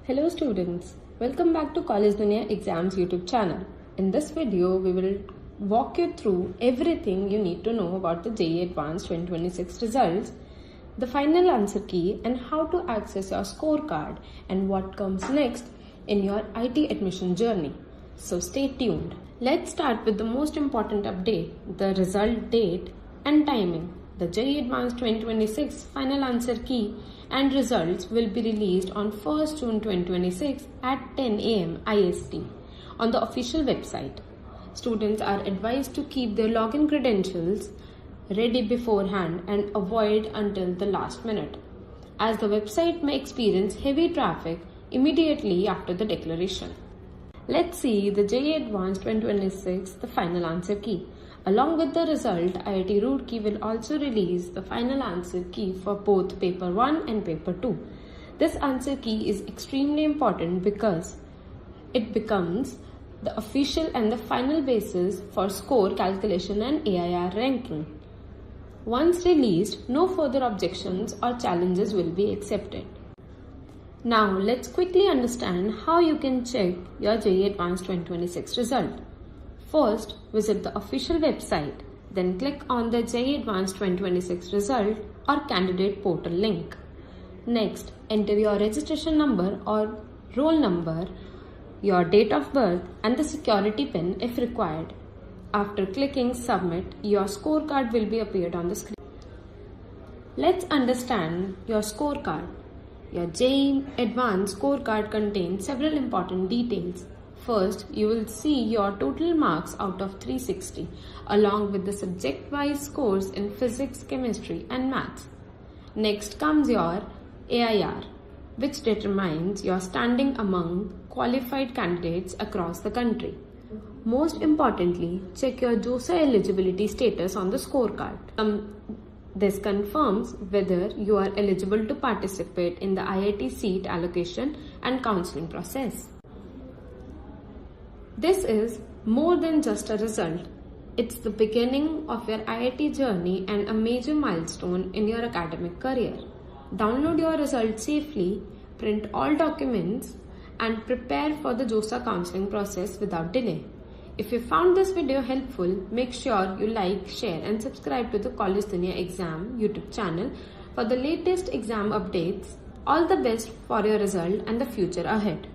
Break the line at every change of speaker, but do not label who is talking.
Hello students, welcome back to College Dunia Exams YouTube channel. In this video, we will walk you through everything you need to know about the JEE Advanced 2026 results, the final answer key and how to access your scorecard and what comes next in your IT admission journey. So stay tuned. Let's start with the most important update, the result date and timing. The JEE Advanced 2026 final answer key and results will be released on 1st June 2026 at 10 am IST on the official website. Students are advised to keep their login credentials ready beforehand and avoid until the last minute, as the website may experience heavy traffic immediately after the declaration. Let's see the JEE Advanced 2026, the final answer key. Along with the result, IIT Roorkee will also release the final answer key for both Paper 1 and Paper 2. This answer key is extremely important because it becomes the official and the final basis for score calculation and AIR ranking. Once released, no further objections or challenges will be accepted. Now let's quickly understand how you can check your JEE Advanced 2026 result. First, visit the official website, then click on the JEE Advanced 2026 result or candidate portal link. Next, enter your registration number or roll number, your date of birth and the security PIN if required. After clicking submit, your scorecard will be appeared on the screen. Let's understand your scorecard. Your JEE Advanced scorecard contains several important details. First, you will see your total marks out of 360 along with the subject-wise scores in physics, chemistry and maths. Next comes your AIR, which determines your standing among qualified candidates across the country. Most importantly, check your JoSAA eligibility status on the scorecard. This confirms whether you are eligible to participate in the IIT seat allocation and counselling process. This is more than just a result. It's the beginning of your IIT journey and a major milestone in your academic career. Download your results safely, print all documents, and prepare for the JoSAA counselling process without delay. If you found this video helpful, make sure you like, share and subscribe to the College Dunia Exam YouTube channel for the latest exam updates. All the best for your result and the future ahead.